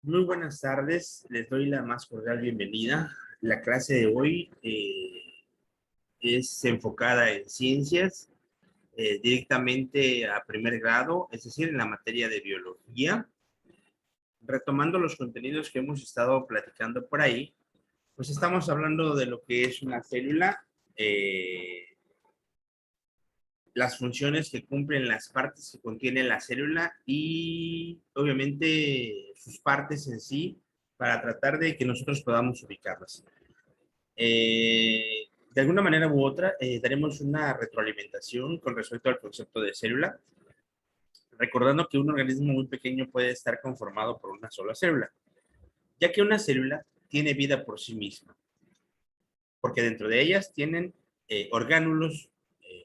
Muy buenas tardes, les doy la más cordial bienvenida. La clase de hoy es enfocada en ciencias, directamente a primer grado, es decir, en la materia de biología. Retomando los contenidos que hemos estado platicando por ahí, pues estamos hablando de lo que es una célula, eh, las funciones que cumplen las partes que contiene la célula y obviamente sus partes en sí para tratar de que nosotros podamos ubicarlas. De alguna manera u otra, daremos una retroalimentación con respecto al concepto de célula, recordando que un organismo muy pequeño puede estar conformado por una sola célula, ya que una célula tiene vida por sí misma, porque dentro de ellas tienen orgánulos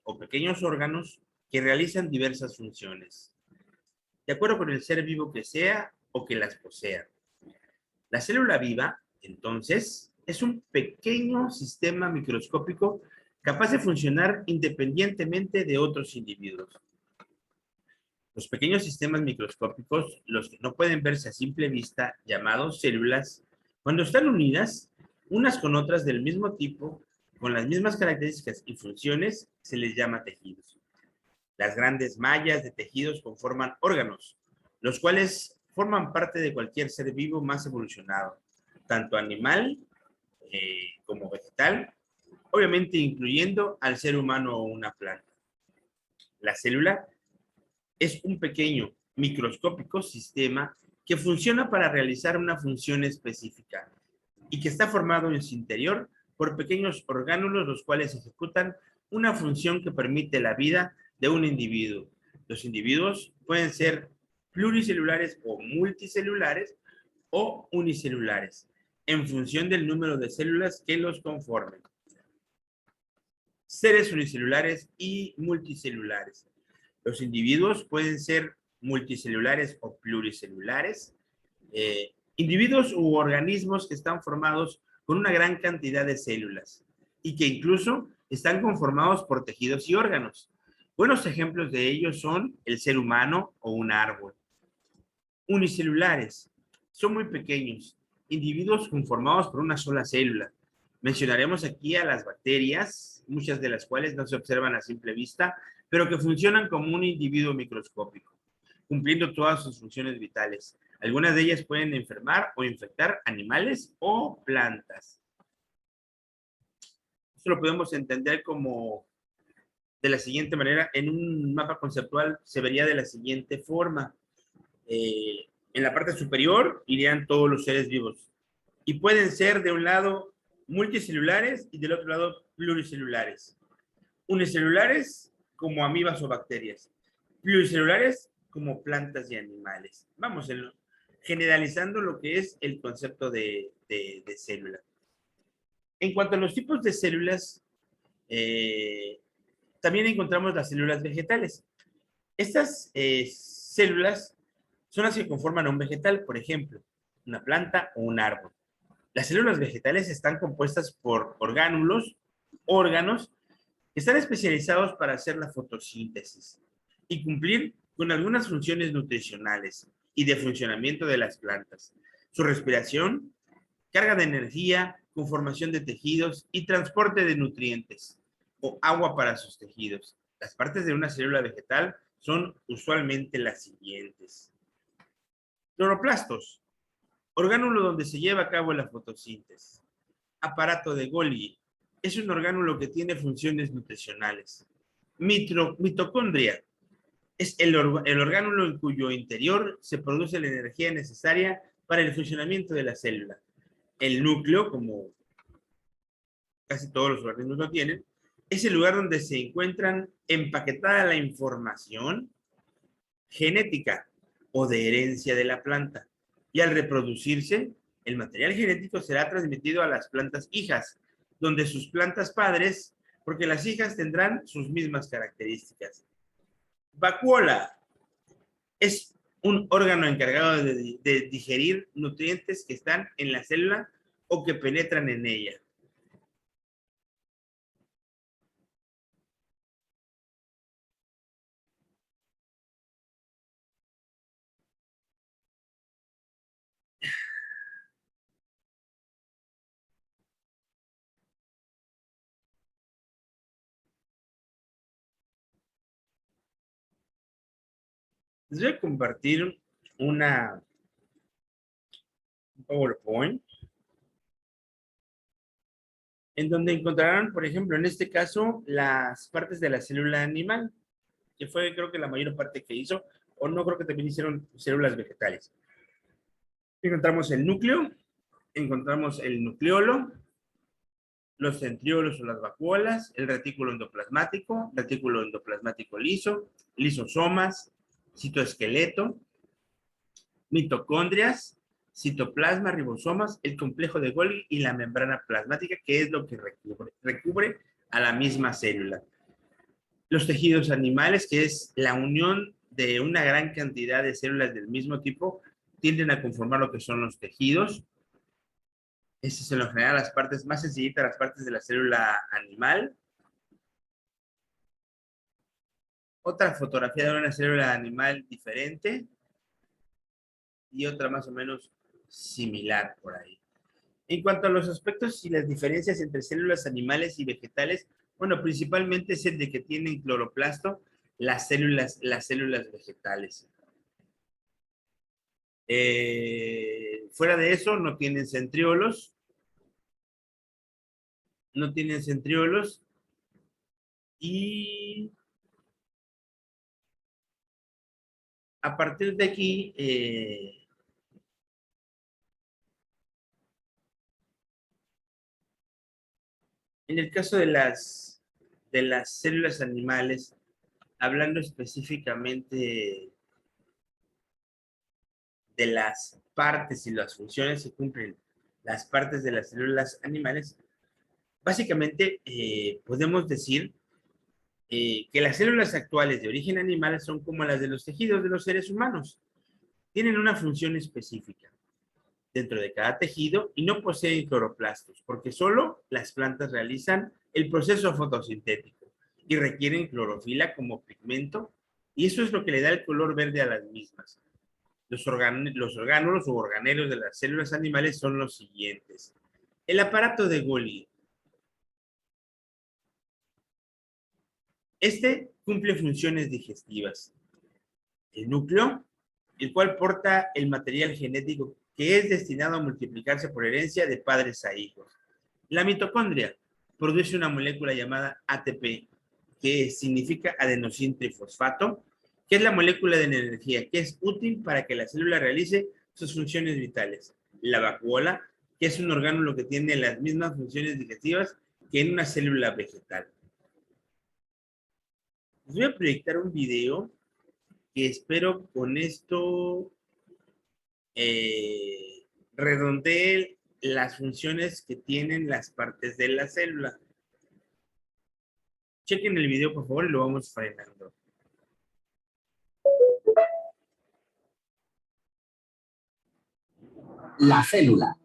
o pequeños órganos que realizan diversas funciones, de acuerdo con el ser vivo que sea o que las posea. La célula viva, entonces, es un pequeño sistema microscópico capaz de funcionar independientemente de otros individuos. Los pequeños sistemas microscópicos, los que no pueden verse a simple vista, llamados células, cuando están unidas, unas con otras del mismo tipo, con las mismas características y funciones, se les llama tejidos. Las grandes mallas de tejidos conforman órganos, los cuales forman parte de cualquier ser vivo más evolucionado, tanto animal como vegetal, obviamente incluyendo al ser humano o una planta. La célula es un pequeño microscópico sistema que funciona para realizar una función específica y que está formado en su interior por pequeños orgánulos los cuales ejecutan una función que permite la vida de un individuo. Los individuos pueden ser pluricelulares o multicelulares o unicelulares, en función del número de células que los conformen. Seres unicelulares y multicelulares. Los individuos pueden ser multicelulares o pluricelulares, individuos u organismos que están formados con una gran cantidad de células y que incluso están conformados por tejidos y órganos. Buenos ejemplos de ellos son el ser humano o un árbol. Unicelulares. Son muy pequeños, individuos conformados por una sola célula. Mencionaremos aquí a las bacterias, muchas de las cuales no se observan a simple vista, pero que funcionan como un individuo microscópico, cumpliendo todas sus funciones vitales. Algunas de ellas pueden enfermar o infectar animales o plantas. Esto lo podemos entender como de la siguiente manera. En un mapa conceptual se vería de la siguiente forma. En la parte superior irían todos los seres vivos y pueden ser de un lado multicelulares y del otro lado pluricelulares. Unicelulares como amibas o bacterias, pluricelulares como plantas y animales. Vamos, generalizando lo que es el concepto de célula. En cuanto a los tipos de células, eh, también encontramos las células vegetales. Estas células son las que conforman un vegetal, por ejemplo, una planta o un árbol. Las células vegetales están compuestas por orgánulos, órganos, que están especializados para hacer la fotosíntesis y cumplir con algunas funciones nutricionales y de funcionamiento de las plantas. Su respiración, carga de energía, conformación de tejidos y transporte de nutrientes o agua para sus tejidos. Las partes de una célula vegetal son usualmente las siguientes. Cloroplastos, orgánulo donde se lleva a cabo la fotosíntesis. Aparato de Golgi, es un orgánulo que tiene funciones nutricionales. Mitocondria, es el orgánulo en cuyo interior se produce la energía necesaria para el funcionamiento de la célula. El núcleo, como casi todos los organismos lo tienen, es el lugar donde se encuentran empaquetada la información genética o de herencia de la planta. Y al reproducirse, el material genético será transmitido a las plantas hijas, donde sus plantas padres, porque las hijas tendrán sus mismas características. Vacuola es un órgano encargado de digerir nutrientes que están en la célula o que penetran en ella. Les voy a compartir un PowerPoint en donde encontrarán, por ejemplo, en este caso, las partes de la célula animal, que fue creo que la mayor parte que hizo, o no creo que también hicieron células vegetales. Encontramos el núcleo, encontramos el nucleolo, los centriolos o las vacuolas, el retículo endoplasmático liso, lisosomas, citoesqueleto, mitocondrias, citoplasma, ribosomas, el complejo de Golgi y la membrana plasmática, que es lo que recubre a la misma célula. Los tejidos animales, que es la unión de una gran cantidad de células del mismo tipo, tienden a conformar lo que son los tejidos. Estas son en general las partes más sencillitas, las partes de la célula animal. Otra fotografía de una célula animal diferente y otra más o menos similar por ahí. En cuanto a los aspectos y las diferencias entre células animales y vegetales, bueno, principalmente es el de que tienen cloroplasto las células vegetales. Fuera de eso, no tienen centriolos. Y a partir de aquí, en el caso de las células animales, hablando específicamente de las partes y las funciones que cumplen las partes de las células animales, básicamente podemos decir que las células actuales de origen animal son como las de los tejidos de los seres humanos. Tienen una función específica dentro de cada tejido y no poseen cloroplastos, porque solo las plantas realizan el proceso fotosintético y requieren clorofila como pigmento, y eso es lo que le da el color verde a las mismas. Los orgánulos o organelos de las células animales son los siguientes. El aparato de Golgi. Este cumple funciones digestivas. El núcleo, el cual porta el material genético que es destinado a multiplicarse por herencia de padres a hijos. La mitocondria produce una molécula llamada ATP, que significa adenosín trifosfato, que es la molécula de energía que es útil para que la célula realice sus funciones vitales. La vacuola, que es un orgánulo que tiene las mismas funciones digestivas que en una célula vegetal. Les voy a proyectar un video que espero con esto redondee las funciones que tienen las partes de la célula. Chequen el video, por favor, y lo vamos frenando. La célula.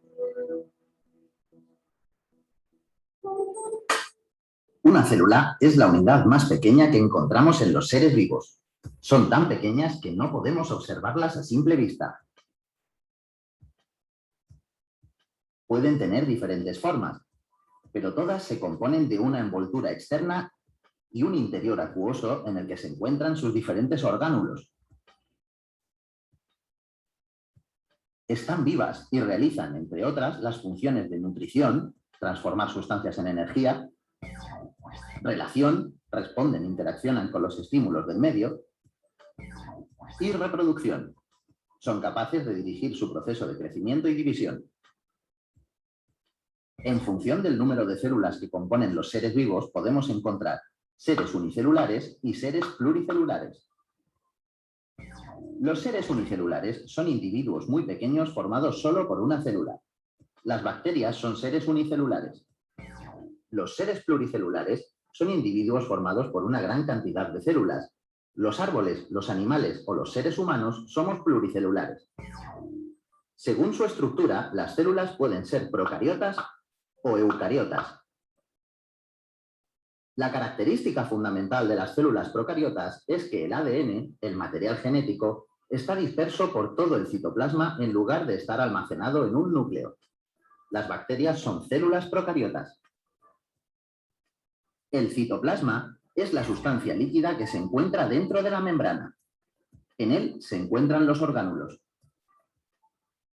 Una célula es la unidad más pequeña que encontramos en los seres vivos. Son tan pequeñas que no podemos observarlas a simple vista. Pueden tener diferentes formas, pero todas se componen de una envoltura externa y un interior acuoso en el que se encuentran sus diferentes orgánulos. Están vivas y realizan, entre otras, las funciones de nutrición, transformar sustancias en energía, relación, responden, interaccionan con los estímulos del medio, y reproducción. Son capaces de dirigir su proceso de crecimiento y división. En función del número de células que componen los seres vivos, podemos encontrar seres unicelulares y seres pluricelulares. Los seres unicelulares son individuos muy pequeños formados solo por una célula. Las bacterias son seres unicelulares. Los seres pluricelulares son individuos formados por una gran cantidad de células. Los árboles, los animales o los seres humanos somos pluricelulares. Según su estructura, las células pueden ser procariotas o eucariotas. La característica fundamental de las células procariotas es que el ADN, el material genético, está disperso por todo el citoplasma en lugar de estar almacenado en un núcleo. Las bacterias son células procariotas. El citoplasma es la sustancia líquida que se encuentra dentro de la membrana. En él se encuentran los orgánulos.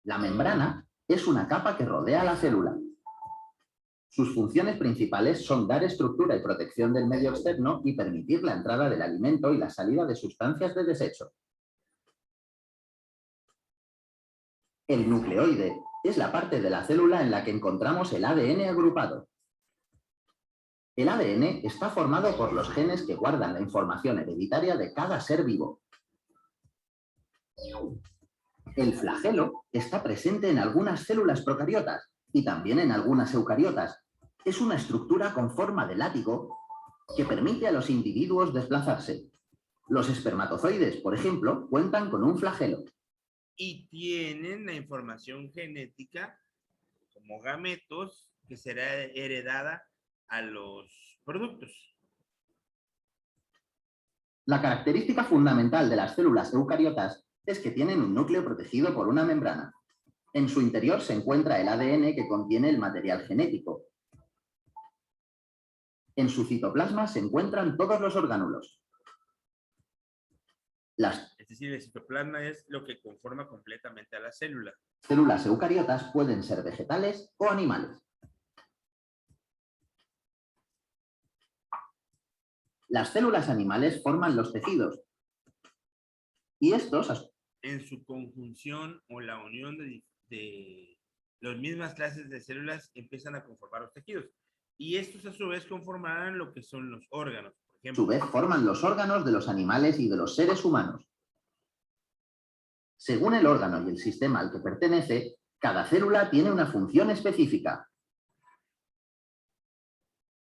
La membrana es una capa que rodea la célula. Sus funciones principales son dar estructura y protección del medio externo y permitir la entrada del alimento y la salida de sustancias de desecho. El nucleoide es la parte de la célula en la que encontramos el ADN agrupado. El ADN está formado por los genes que guardan la información hereditaria de cada ser vivo. El flagelo está presente en algunas células procariotas y también en algunas eucariotas. Es una estructura con forma de látigo que permite a los individuos desplazarse. Los espermatozoides, por ejemplo, cuentan con un flagelo. Y tienen la información genética como gametos que será heredada a los productos. La característica fundamental de las células eucariotas es que tienen un núcleo protegido por una membrana. En su interior se encuentra el ADN que contiene el material genético. En su citoplasma se encuentran todos los orgánulos. Es decir, el citoplasma es lo que conforma completamente a la célula. Células eucariotas pueden ser vegetales o animales. Las células animales forman los tejidos. Y estos, en su conjunción o la unión de las mismas clases de células, empiezan a conformar los tejidos. Y estos a su vez conformarán lo que son los órganos. Por a ejemplo, su vez, forman los órganos de los animales y de los seres humanos. Según el órgano y el sistema al que pertenece, cada célula tiene una función específica.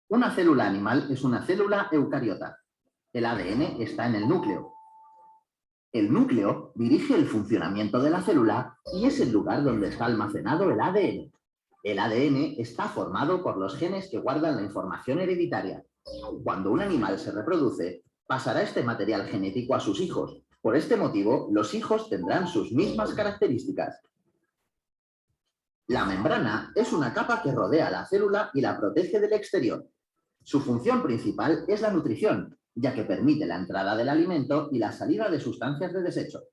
Una célula animal es una célula eucariota. El ADN está en el núcleo. El núcleo dirige el funcionamiento de la célula y es el lugar donde está almacenado el ADN. El ADN está formado por los genes que guardan la información hereditaria. Cuando un animal se reproduce, pasará este material genético a sus hijos. Por este motivo, los hijos tendrán sus mismas características. La membrana es una capa que rodea la célula y la protege del exterior. Su función principal es la nutrición, ya que permite la entrada del alimento y la salida de sustancias de desecho.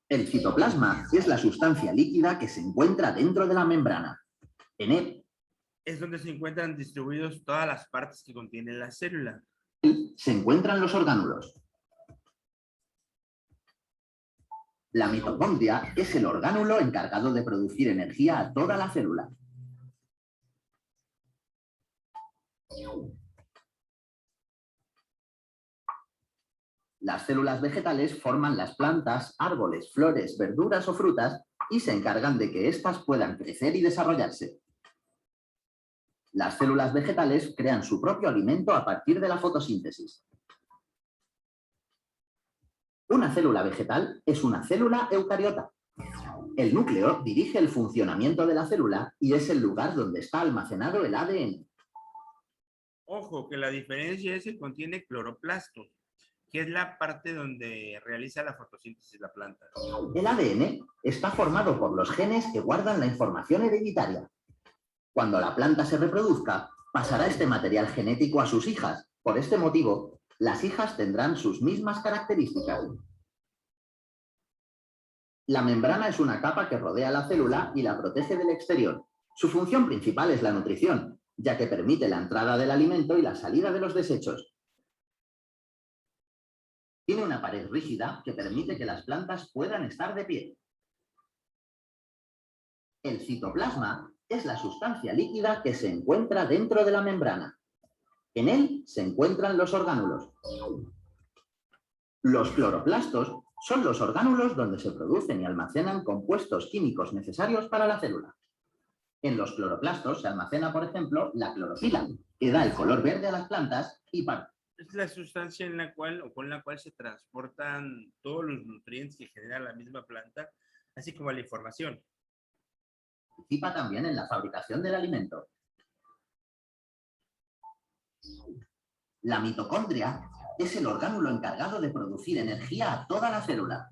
El citoplasma es la sustancia líquida que se encuentra dentro de la membrana. En él es donde se encuentran distribuidos todas las partes que contiene la célula. se encuentran los orgánulos. La mitocondria es el orgánulo encargado de producir energía a toda la célula. Las células vegetales forman las plantas, árboles, flores, verduras o frutas y se encargan de que éstas puedan crecer y desarrollarse. Las células vegetales crean su propio alimento a partir de la fotosíntesis. Una célula vegetal es una célula eucariota. El núcleo dirige el funcionamiento de la célula y es el lugar donde está almacenado el ADN. Ojo, que la diferencia es que contiene cloroplastos, que es la parte donde realiza la fotosíntesis la planta. El ADN está formado por los genes que guardan la información hereditaria. Cuando la planta se reproduzca, pasará este material genético a sus hijas. Por este motivo, las hijas tendrán sus mismas características. La membrana es una capa que rodea la célula y la protege del exterior. Su función principal es la nutrición, ya que permite la entrada del alimento y la salida de los desechos. Tiene una pared rígida que permite que las plantas puedan estar de pie. El citoplasma es la sustancia líquida que se encuentra dentro de la membrana. En él se encuentran los orgánulos. Los cloroplastos son los orgánulos donde se producen y almacenan compuestos químicos necesarios para la célula. En los cloroplastos se almacena, por ejemplo, la clorofila, que da el color verde a las plantas y es la sustancia en la cual o con la cual se transportan todos los nutrientes que genera la misma planta, así como la información. Participa también en la fabricación del alimento. La mitocondria es el orgánulo encargado de producir energía a toda la célula.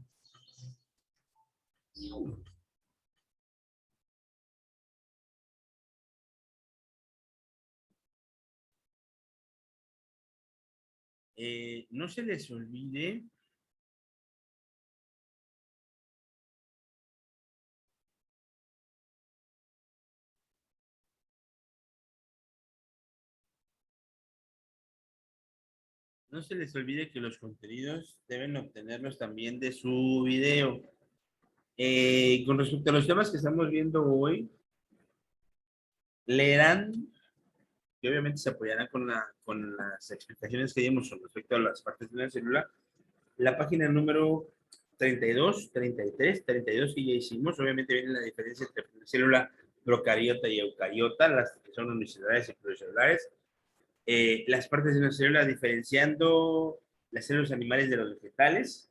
No se les olvide que los contenidos deben obtenerlos también de su video. Con respecto a los temas que estamos viendo hoy, leerán, que obviamente se apoyarán con las explicaciones que dimos con respecto a las partes de la célula, la página número 32, 33, 32 que ya hicimos. Obviamente viene la diferencia entre célula procariota y eucariota, las que son unicelulares y pluricelulares. Las partes de una célula diferenciando las células animales de los vegetales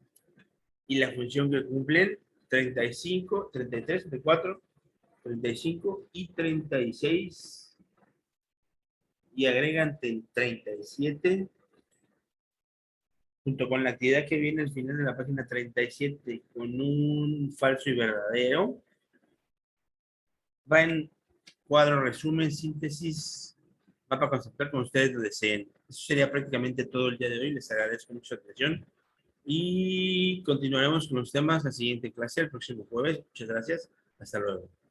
y la función que cumplen 35, 33, 34, 35 y 36 y agregan 37 junto con la actividad que viene al final de la página 37 con un falso y verdadero. Va en cuadro, resumen, síntesis, mapa conceptual, como ustedes lo deseen. Eso sería prácticamente todo el día de hoy. Les agradezco mucho su atención y continuaremos con los temas la siguiente clase el próximo jueves. Muchas gracias. Hasta luego.